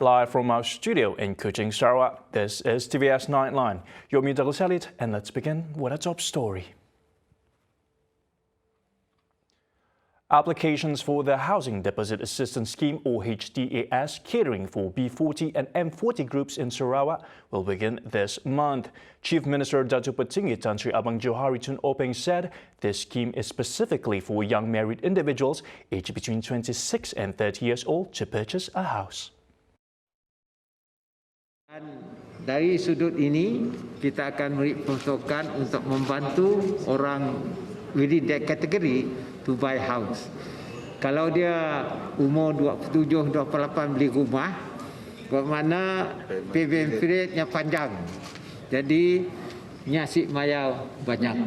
Live from our studio in Kuching, Sarawak, this is Tvs Nightline. You're me, Douglas Elliott, and let's begin with a top story. Applications for the Housing Deposit Assistance Scheme or HDAS catering for B40 and M40 groups in Sarawak will begin this month. Chief Minister Datuk Petinggi Tan Sri Abang Johari Tun Openg said this scheme is specifically for young married individuals aged between 26 and 30 years old to purchase a house. Dari sudut ini, kita akan beri peruntukan untuk membantu orang within that category to buy house. Kalau dia umur 27, 28 beli rumah, bermakna payment periodnya panjang. Jadi, nyasik mayau banyak.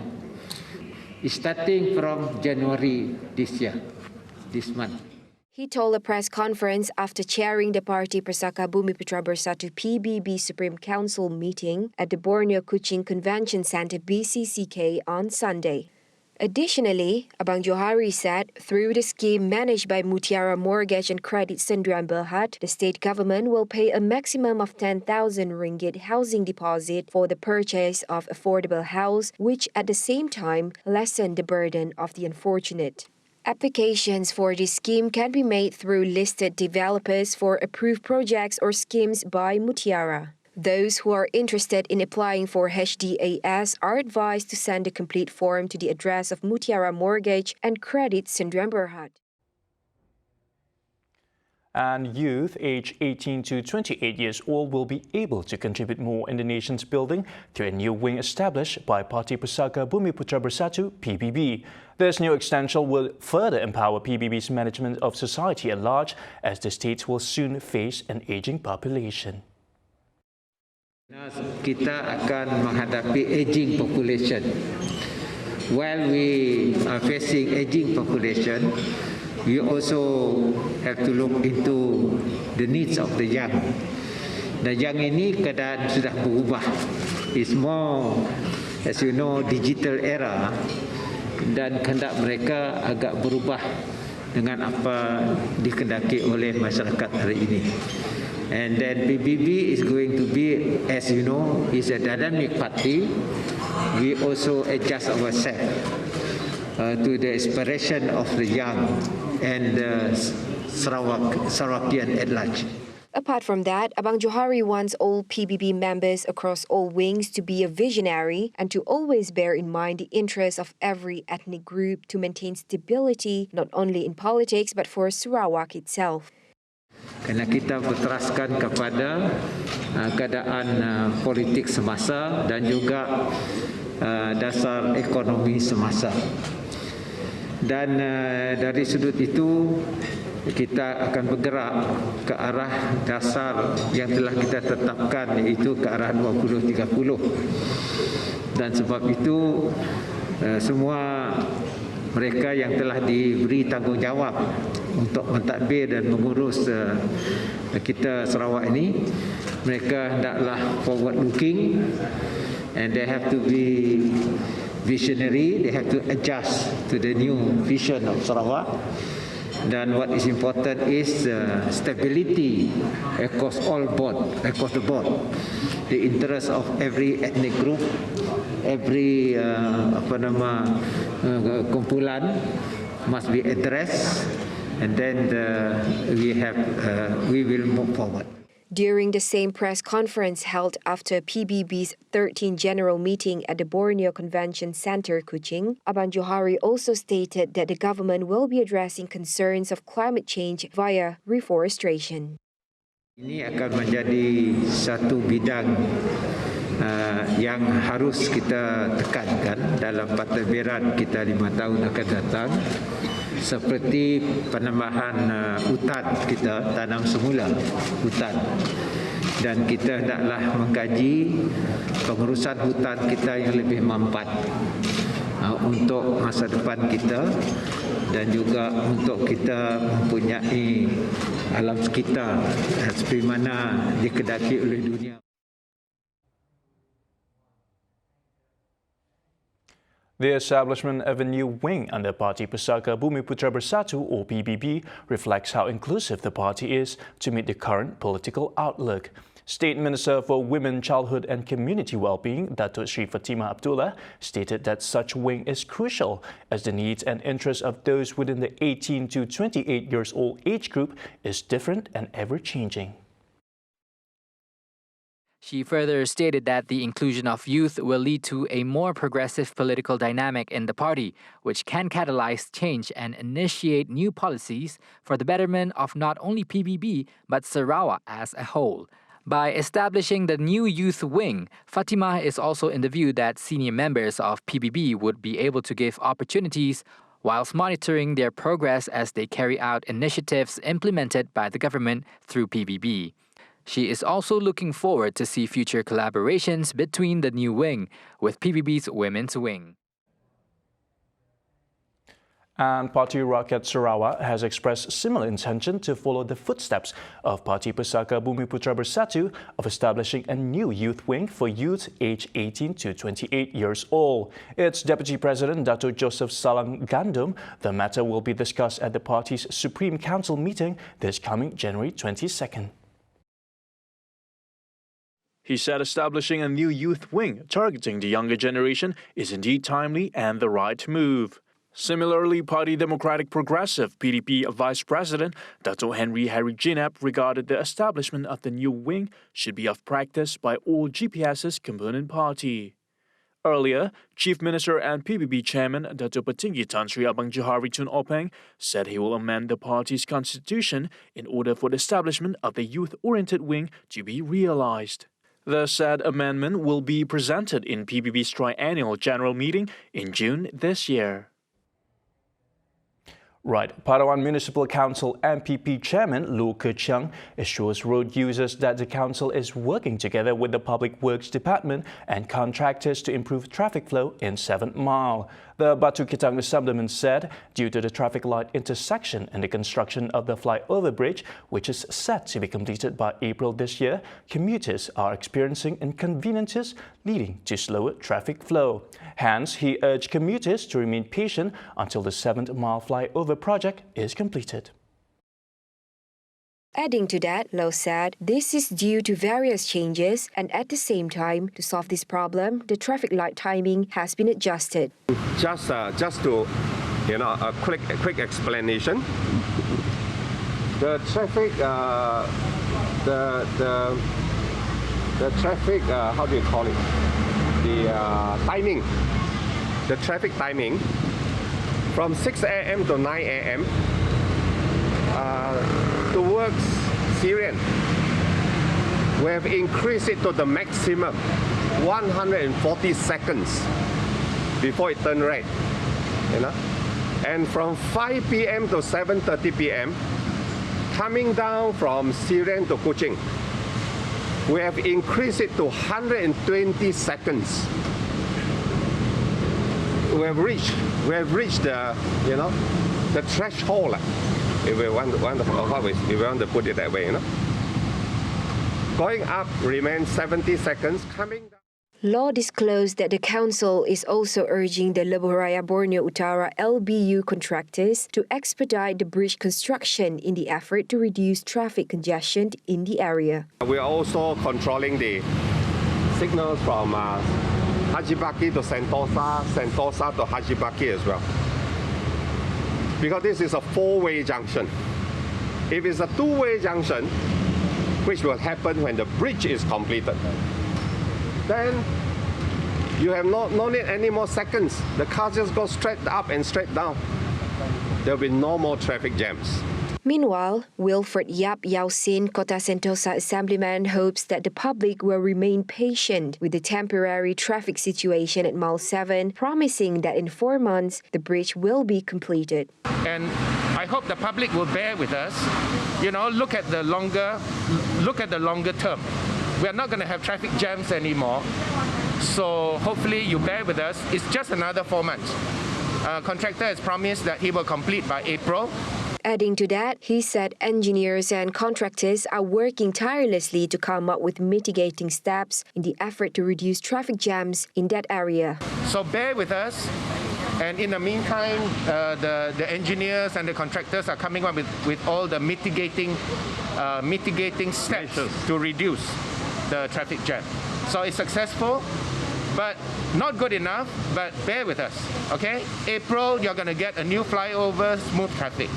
Starting from January this year, this month. He told a press conference after chairing the Parti Persaka Bumi Putra Bersatu PBB Supreme Council meeting at the Borneo Kuching Convention Centre BCCK on Sunday. Additionally, Abang Johari said through the scheme managed by Mutiara Mortgage and Credit Sdn Bhd, the state government will pay a maximum of 10,000 ringgit housing deposit for the purchase of affordable house, which at the same time lessen the burden of the unfortunate. Applications for this scheme can be made through listed developers for approved projects or schemes by Mutiara. Those who are interested in applying for HDAS are advised to send a complete form to the address of Mutiara Mortgage and Credit Sdn Bhd. And youth aged 18 to 28 years old will be able to contribute more in the nation's building through a new wing established by Parti Persaka Bumi Putra Bersatu PBB. This new extension will further empower PBB's management of society at large as the state will soon face an aging population. Kita akan menghadapi aging population. While we are facing aging population, we also have to look into the needs of the young. The young ini keadaan sudah berubah. It's more, as you know, digital era dan kehendak mereka agak berubah dengan apa dikehendaki oleh masyarakat hari ini. And then PBB is going to be, as you know, is a dynamic party. We also adjust ourselves to the aspiration of the young and Sarawakian at large. Apart from that, Abang Johari wants all PBB members across all wings to be a visionary and to always bear in mind the interests of every ethnic group to maintain stability not only in politics but for Sarawak itself. Kerana kita berteraskan kepada keadaan politik semasa dan juga dasar ekonomi semasa. Dan dari sudut itu kita akan bergerak ke arah dasar yang telah kita tetapkan, iaitu ke arah 2030. Dan sebab itu semua mereka yang telah diberi tanggungjawab untuk mentadbir dan mengurus kita Sarawak ini, mereka hendaklah forward looking and they have to be visionary, they have to adjust to the new vision of Sarawak. Dan what is important is stability across the board. The interest of every ethnic group, every kumpulan must be addressed, and then we will move forward. During the same press conference held after PBB's 13th General Meeting at the Borneo Convention Centre, Kuching, Abang Johari also stated that the government will be addressing concerns of climate change via reforestation. Ini akan menjadi satu bidang yang harus kita tekankan dalam pentadbiran kita 5 tahun akan datang, seperti penambahan hutan, kita tanam semula hutan, dan kita hendaklah mengkaji pengurusan hutan kita yang lebih mampat untuk masa depan kita dan juga untuk kita mempunyai alam sekitar seperti mana dikehendaki oleh dunia. The establishment of a new wing under Parti Pusaka Bumiputra Bersatu or PBB reflects how inclusive the party is to meet the current political outlook. State Minister for Women, Childhood and Community Wellbeing, Datuk Sri Fatima Abdullah, stated that such wing is crucial as the needs and interests of those within the 18 to 28 years old age group is different and ever-changing. She further stated that the inclusion of youth will lead to a more progressive political dynamic in the party, which can catalyze change and initiate new policies for the betterment of not only PBB but Sarawak as a whole. By establishing the new youth wing, FATIMAH is also in the view that senior members of PBB would be able to give opportunities whilst monitoring their progress as they carry out initiatives implemented by the government through PBB. She is also looking forward to see future collaborations between the new wing with PBB's Women's Wing. And Parti Rakyat Sarawak has expressed similar intention to follow the footsteps of Parti Pusaka Bumiputra Bersatu of establishing a new youth wing for youth aged 18 to 28 years old. Its Deputy President, Datuk Joseph Salang Gandum, the matter will be discussed at the party's Supreme Council meeting this coming January 22nd. He said establishing a new youth wing targeting the younger generation is indeed timely and the right move. Similarly, Party Democratic Progressive PDP Vice President Datuk Henry Jinap regarded the establishment of the new wing should be of practice by all GPS's component party. Earlier, Chief Minister and PBB Chairman Datuk Petinggi Tan Sri Abang Johari Tun Openg said he will amend the party's constitution in order for the establishment of the youth-oriented wing to be realised. The said amendment will be presented in PBB's triennial general meeting in June this year. Right, Palawan Municipal Council MPP Chairman Lu Keqiang assures road users that the council is working together with the Public Works Department and contractors to improve traffic flow in 7 Mile. The Batu Ketang Assemblyman said due to the traffic light intersection and the construction of the flyover bridge, which is set to be completed by April this year, commuters are experiencing inconveniences leading to slower traffic flow. Hence, he urged commuters to remain patient until the 7th Mile flyover project is completed. Adding to that, Low said this is due to various changes and at the same time, to solve this problem, the traffic light timing has been adjusted. Just to, a quick explanation. The traffic, the traffic, how do you call it? The timing. The traffic timing from 6 a.m. to 9 a.m. Towards Syrian, we have increased it to the maximum 140 seconds before it turns red. And from 5 p.m. to 7:30 p.m., coming down from Syrian to Kuching, we have increased it to 120 seconds. We have reached the the threshold. If we want to put it that way, Going up remains 70 seconds. Coming down. Law disclosed that the council is also urging the Lebuh Raya Borneo Utara LBU contractors to expedite the bridge construction in the effort to reduce traffic congestion in the area. We are also controlling the signals from Haji Baki to Sentosa, Sentosa to Haji Baki as well. Because this is a 4-way junction. If it's a 2-way junction, which will happen when the bridge is completed, then you have no need any more seconds. The cars just go straight up and straight down. There will be no more traffic jams. Meanwhile, Wilfred Yap Yausin, Kota Sentosa Assemblyman, hopes that the public will remain patient with the temporary traffic situation at Mile 7, promising that in 4 months, the bridge will be completed. And I hope the public will bear with us. Look at the longer term. We are not going to have traffic jams anymore. So hopefully you bear with us. It's just another 4 months. Contractor has promised that he will complete by April. Adding to that, he said engineers and contractors are working tirelessly to come up with mitigating steps in the effort to reduce traffic jams in that area. So bear with us. And in the meantime, the engineers and the contractors are coming up with all the mitigating steps to reduce the traffic jam. So it's successful, but not good enough, but bear with us, okay? April, you're going to get a new flyover, smooth traffic.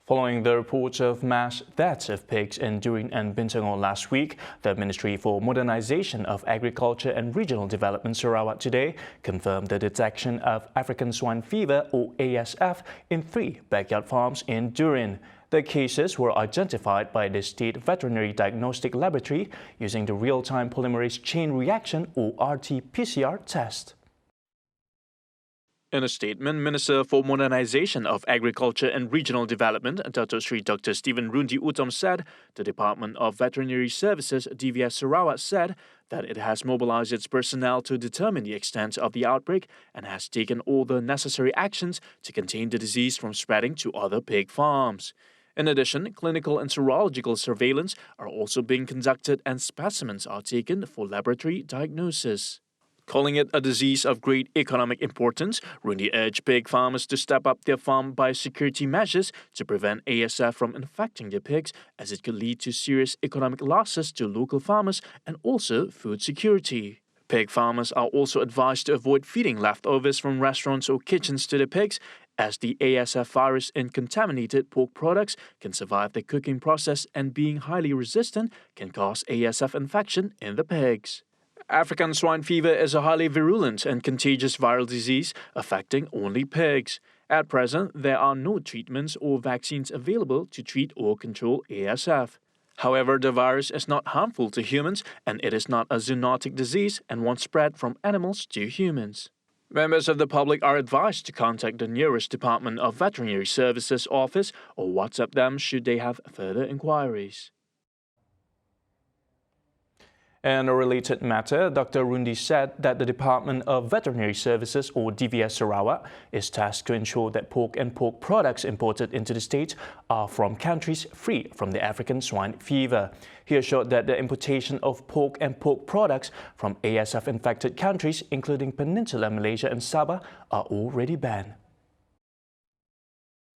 Following the reports of mass deaths of pigs in Durin and Bintangor last week, the Ministry for Modernisation of Agriculture and Regional Development Sarawak today confirmed the detection of African swine fever or ASF in 3 backyard farms in Durin. The cases were identified by the State Veterinary Diagnostic Laboratory using the real-time polymerase chain reaction or RT-PCR test. In a statement, Minister for Modernisation of Agriculture and Regional Development, Datuk Sri Dr. Stephen Rundi Uttam said the Department of Veterinary Services, Tvs Sarawak, said that it has mobilised its personnel to determine the extent of the outbreak and has taken all the necessary actions to contain the disease from spreading to other pig farms. In addition, clinical and serological surveillance are also being conducted and specimens are taken for laboratory diagnosis. Calling it a disease of great economic importance, Rundi urged pig farmers to step up their farm biosecurity measures to prevent ASF from infecting their pigs, as it could lead to serious economic losses to local farmers and also food security. Pig farmers are also advised to avoid feeding leftovers from restaurants or kitchens to the pigs, as the ASF virus in contaminated pork products can survive the cooking process and, being highly resistant, can cause ASF infection in the pigs. African swine fever is a highly virulent and contagious viral disease affecting only pigs. At present, there are no treatments or vaccines available to treat or control ASF. However, the virus is not harmful to humans and it is not a zoonotic disease and won't spread from animals to humans. Members of the public are advised to contact the nearest Department of Veterinary Services office or WhatsApp them should they have further inquiries. In a related matter, Dr. Rundi said that the Department of Veterinary Services, or Tvs Sarawak, is tasked to ensure that pork and pork products imported into the state are from countries free from the African swine fever. He assured that the importation of pork and pork products from ASF-infected countries, including Peninsular Malaysia and Sabah, are already banned.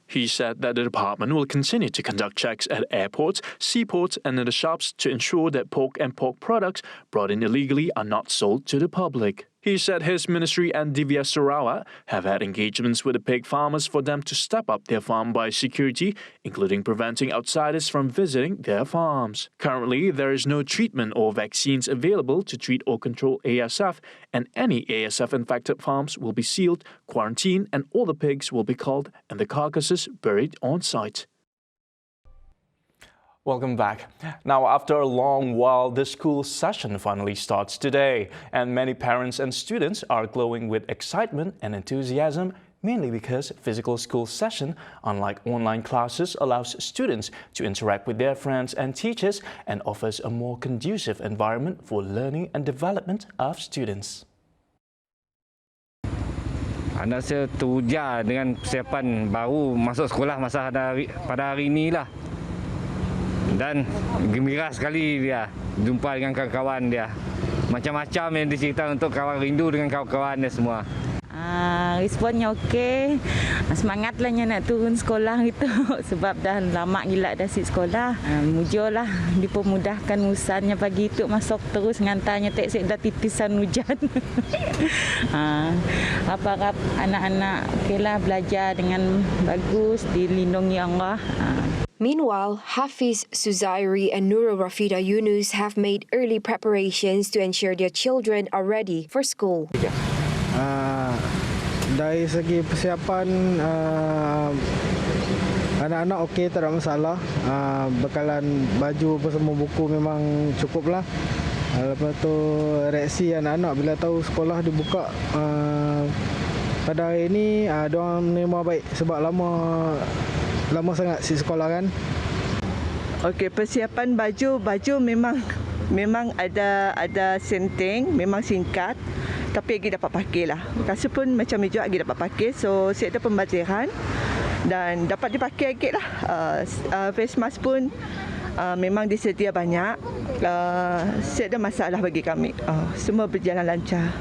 He said that the department will continue to conduct checks at airports, seaports and in the shops to ensure that pork and pork products brought in illegally are not sold to the public. He said his ministry and Tvs Sarawak have had engagements with the pig farmers for them to step up their farm biosecurity, including preventing outsiders from visiting their farms. Currently, there is no treatment or vaccines available to treat or control ASF, and any ASF-infected farms will be sealed, quarantined, and all the pigs will be culled and the carcasses buried on site. Welcome back. Now, after a long while, the school session finally starts today, and many parents and students are glowing with excitement and enthusiasm, mainly because physical school session, unlike online classes, allows students to interact with their friends and teachers and offers a more conducive environment for learning and development of students. Anak saya teruja dengan persiapan baru masuk sekolah pada hari inilah. Dan gembira sekali dia jumpa dengan kawan-kawan dia. Macam-macam yang dicerita untuk kawan, rindu dengan kawan-kawan dia semua. Responnya okey. Semangatlah nak turun sekolah gitu sebab dah lama gila dah sit sekolah. Mujurlah dipermudahkan urusannya pagi itu masuk terus ngantarnya taksi dah titisan hujan. Harap anak-anak okeylah belajar dengan bagus, dilindungi Allah. Meanwhile, Hafiz Suzairi and Nurul Rafida Yunus have made early preparations to ensure their children are ready for school. Dari segi persiapan, anak-anak okey, tak ada masalah. Bekalan baju bersama buku memang cukup lah. Lepas tu reaksi anak-anak bila tahu sekolah dibuka pada hari ini, diorang menerima baik sebab lama sangat si sekolah kan. Okey, persiapan baju memang ada setting, memang singkat. tapi lagi dapat pakai lah. Rasa pun macam ni juga lagi dapat pakai. So sektor pembaziran dan dapat dipakai lagi lah. Face mask pun memang disedia banyak. Sektor masalah bagi kami. Semua berjalan lancar.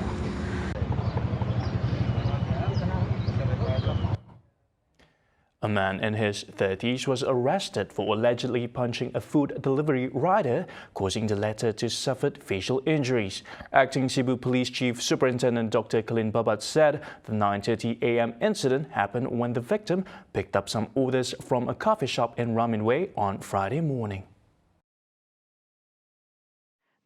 A man in his 30s was arrested for allegedly punching a food delivery rider, causing the latter to suffer facial injuries. Acting Cebu Police Chief Superintendent Dr. Kalin Babat said the 9:30 a.m. incident happened when the victim picked up some orders from a coffee shop in Ramin Way on Friday morning.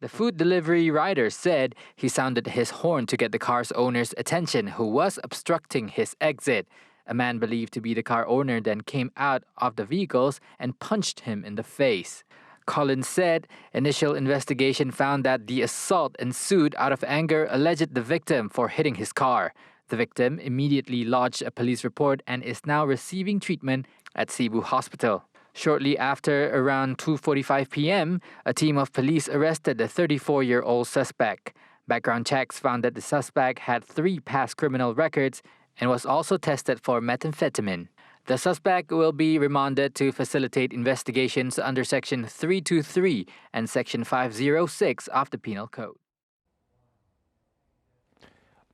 The food delivery rider said he sounded his horn to get the car's owner's attention, who was obstructing his exit. A man believed to be the car owner then came out of the vehicles and punched him in the face. Collins said initial investigation found that the assault ensued out of anger alleged the victim for hitting his car. The victim immediately lodged a police report and is now receiving treatment at Cebu Hospital. Shortly after, around 2:45 p.m., a team of police arrested the 34-year-old suspect. Background checks found that the suspect had 3 past criminal records and was also tested for methamphetamine. The suspect will be remanded to facilitate investigations under Section 323 and Section 506 of the Penal Code.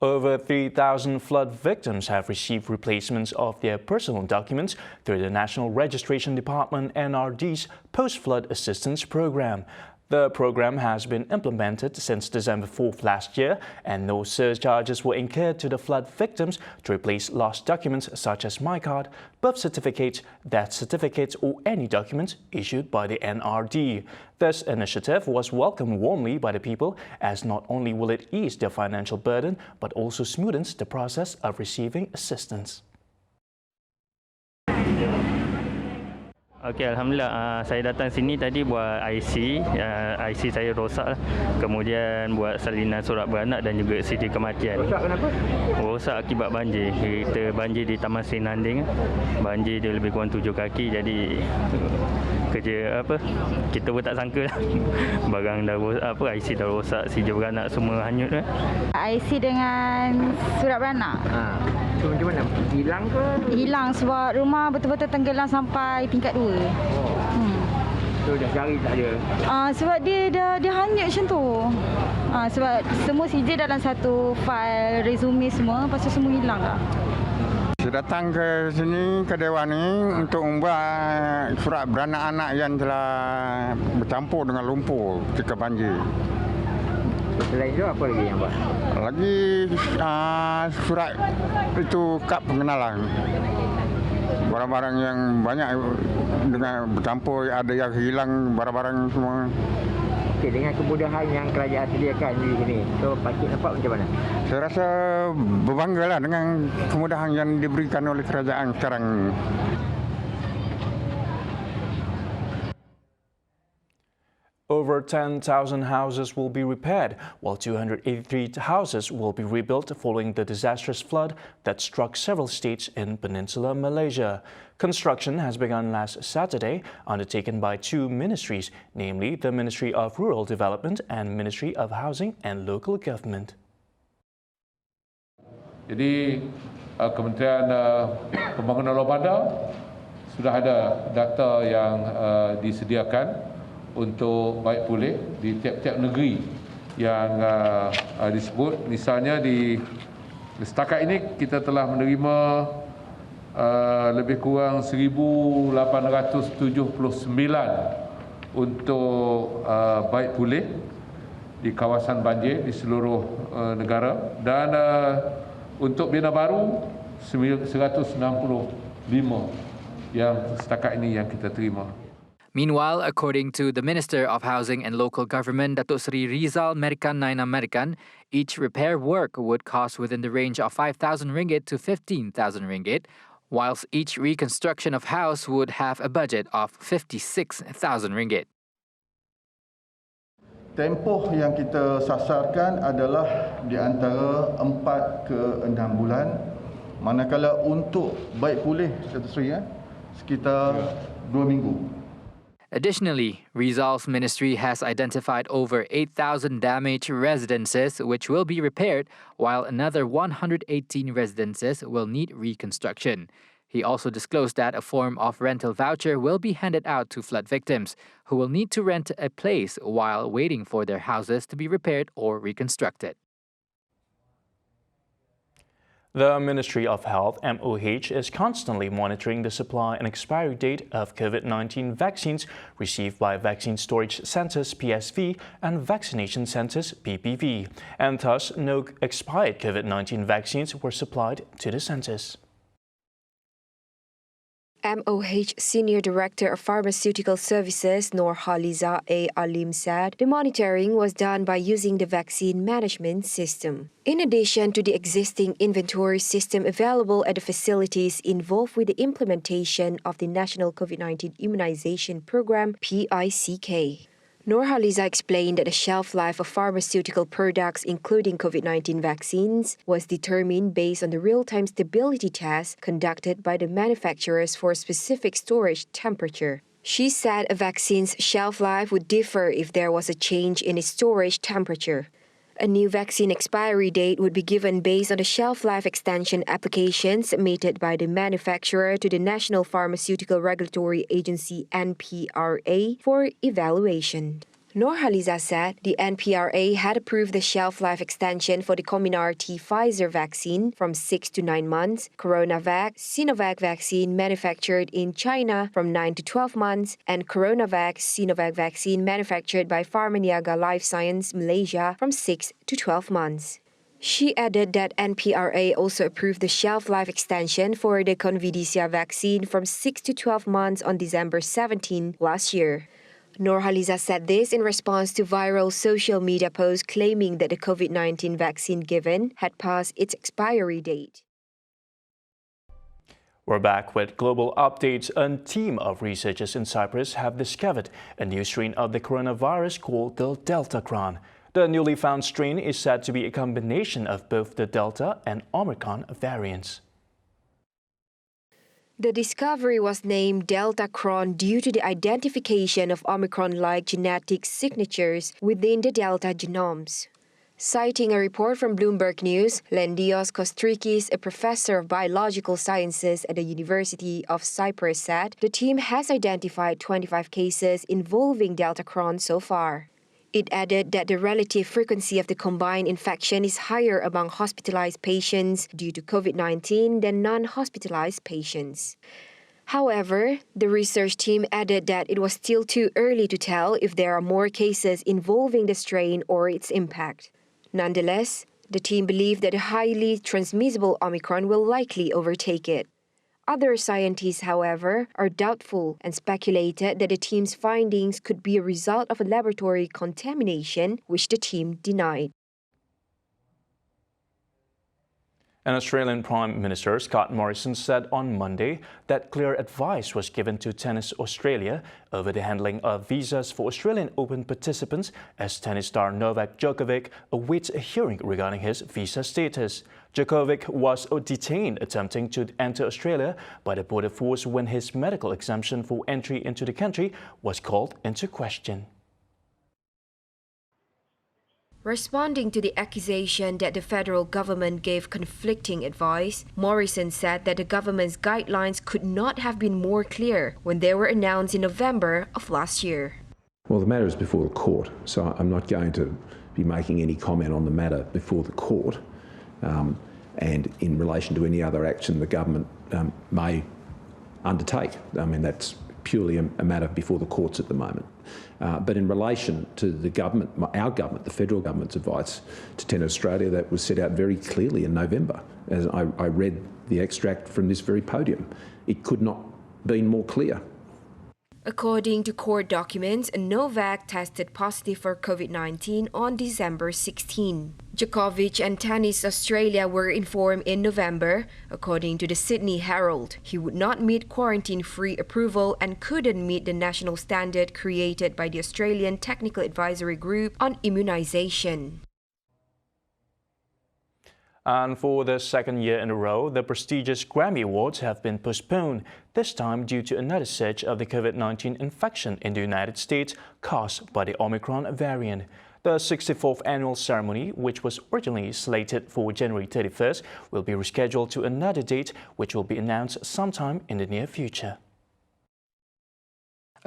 Over 3,000 flood victims have received replacements of their personal documents through the National Registration Department NRD's Post-Flood Assistance Program. The program has been implemented since December 4th last year, and no surcharges were incurred to the flood victims to replace lost documents such as MyCard, birth certificates, death certificates, or any documents issued by the NRD. This initiative was welcomed warmly by the people, as not only will it ease their financial burden, but also smoothens the process of receiving assistance. Okey, Alhamdulillah, saya datang sini tadi buat IC saya rosak lah. Kemudian buat salinan surat beranak dan juga CD kematian. Rosak kenapa? Rosak akibat banjir. Kita banjir di Taman Sri Nanding. Banjir dia lebih kurang 7 kaki, jadi kerja kita pun tak sangka lah. Barang dah rosak, IC dah rosak, CD beranak semua hanyut lah. IC dengan surat beranak. So macam mana? Hilang ke? Hilang sebab rumah betul-betul tenggelam sampai tingkat 2. So dah cari tak ada? Sebab dia hanyut macam tu. Sebab semua CJ dalam satu file resume semua, lepas tu semua hilang dah. Saya datang ke sini, ke Dewan ni untuk membuat surat beranak anak yang telah bercampur dengan lumpur ketika banjir. Selain itu apa lagi yang buat? Lagi surat itu kad pengenalan. Barang-barang yang banyak dengan bercampur, ada yang hilang barang-barang semua. Okey, dengan kemudahan yang kerajaan sediakan di sini, so pakcik nampak macam mana? Saya rasa berbanggalah dengan kemudahan yang diberikan oleh kerajaan sekarang. Over 10,000 houses will be repaired, while 283 houses will be rebuilt following the disastrous flood that struck several states in Peninsular Malaysia. Construction has begun last Saturday, undertaken by 2 ministries, namely the Ministry of Rural Development and Ministry of Housing and Local Government. Jadi, Kementerian Pembangunan Luar Bandar sudah ada data yang disediakan untuk baik pulih di tiap-tiap negeri yang disebut. Misalnya di setakat ini kita telah menerima lebih kurang 1,879 untuk baik pulih di kawasan banjir di seluruh negara, dan untuk bina baru 165 yang setakat ini yang kita terima. Meanwhile, according to the Minister of Housing and Local Government, Datuk Seri Rizal Merican Naina Merican, each repair work would cost within the range of 5,000 ringgit to 15,000 ringgit, whilst each reconstruction of house would have a budget of 56,000 ringgit. Tempoh yang kita sasarkan adalah di antara 4 ke 6 bulan, manakala untuk baik pulih sekitar 2 minggu. Additionally, Rizal's ministry has identified over 8,000 damaged residences which will be repaired, while another 118 residences will need reconstruction. He also disclosed that a form of rental voucher will be handed out to flood victims who will need to rent a place while waiting for their houses to be repaired or reconstructed. The Ministry of Health, MOH, is constantly monitoring the supply and expiry date of COVID-19 vaccines received by Vaccine Storage Centers, PSV, and Vaccination Centers, PBB, and thus no expired COVID-19 vaccines were supplied to the centers. MOH Senior Director of Pharmaceutical Services Nurhaliza A. Alim said the monitoring was done by using the vaccine management system. In addition to the existing inventory system available at the facilities involved with the implementation of the National COVID-19 Immunization Program, PICK. Nurhaliza explained that the shelf life of pharmaceutical products, including COVID-19 vaccines, was determined based on the real-time stability tests conducted by the manufacturers for a specific storage temperature. She said a vaccine's shelf life would differ if there was a change in its storage temperature. A new vaccine expiry date would be given based on the shelf life extension application submitted by the manufacturer to the National Pharmaceutical Regulatory Agency (NPRA) for evaluation. Nurhaliza said the NPRA had approved the shelf life extension for the Comirnaty Pfizer vaccine from 6 to 9 months, CoronaVac Sinovac vaccine manufactured in China from 9 to 12 months, and CoronaVac Sinovac vaccine manufactured by Pharmaniaga Life Science Malaysia from 6 to 12 months. She added that NPRA also approved the shelf life extension for the Convidicia vaccine from 6 to 12 months on December 17 last year. Nurhaliza said this in response to viral social media posts claiming that the COVID-19 vaccine given had passed its expiry date. We're back with global updates. A team of researchers in Cyprus have discovered a new strain of the coronavirus called the Delta Cron. The newly found strain is said to be a combination of both the Delta and Omicron variants. The discovery was named Delta Cron due to the identification of Omicron-like genetic signatures within the Delta genomes. Citing a report from Bloomberg News, Lendios Kostrikis, a professor of biological sciences at the University of Cyprus, said the team has identified 25 cases involving Delta Cron so far. It added that the relative frequency of the combined infection is higher among hospitalized patients due to COVID-19 than non-hospitalized patients. However, the research team added that it was still too early to tell if there are more cases involving the strain or its impact. Nonetheless, the team believed that the highly transmissible Omicron will likely overtake it. Other scientists, however, are doubtful and speculated that the team's findings could be a result of a laboratory contamination, which the team denied. An Australian Prime Minister, Scott Morrison, said on Monday that clear advice was given to Tennis Australia over the handling of visas for Australian Open participants as tennis star Novak Djokovic awaits a hearing regarding his visa status. Djokovic was detained attempting to enter Australia by the border force when his medical exemption for entry into the country was called into question. Responding to the accusation that the federal government gave conflicting advice, Morrison said that the government's guidelines could not have been more clear when they were announced in November of last year. Well, the matter is before the court, so I'm not going to be making any comment on the matter before the court. And in relation to any other action the government may undertake. I mean, that's purely a matter before the courts at the moment. But in relation to the government, our government, the federal government's advice to Tennis Australia, that was set out very clearly in November. As I read the extract from this very podium, it could not have been more clear. According to court documents, Novak tested positive for COVID-19 on December 16. Djokovic and Tennis Australia were informed in November, according to the Sydney Herald, he would not meet quarantine-free approval and couldn't meet the national standard created by the Australian Technical Advisory Group on Immunisation. And for the second year in a row, the prestigious Grammy Awards have been postponed, this time due to another surge of the COVID-19 infection in the United States caused by the Omicron variant. The 64th annual ceremony, which was originally slated for January 31st, will be rescheduled to another date, which will be announced sometime in the near future.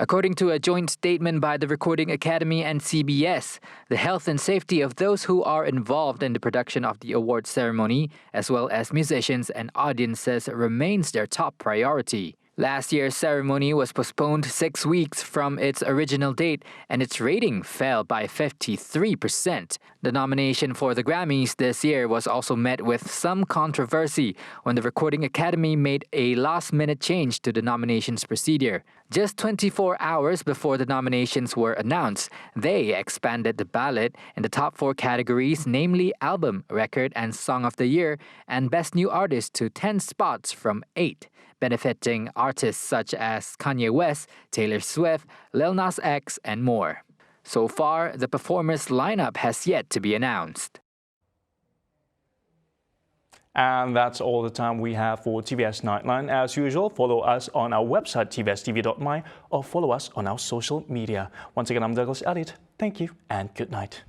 According to a joint statement by the Recording Academy and CBS, the health and safety of those who are involved in the production of the award ceremony, as well as musicians and audiences, remains their top priority. Last year's ceremony was postponed 6 weeks from its original date, and its rating fell by 53%. The nomination for the Grammys this year was also met with some controversy when the Recording Academy made a last-minute change to the nominations procedure. Just 24 hours before the nominations were announced, they expanded the ballot in the top 4 categories, namely Album, Record and Song of the Year, and Best New Artist to 10 spots from 8. Benefiting artists such as Kanye West, Taylor Swift, Lil Nas X, and more. So far, the performers' lineup has yet to be announced. And that's all the time we have for TVS Nightline. As usual, follow us on our website, tvstv.my, or follow us on our social media. Once again, I'm Douglas Elliott. Thank you and good night.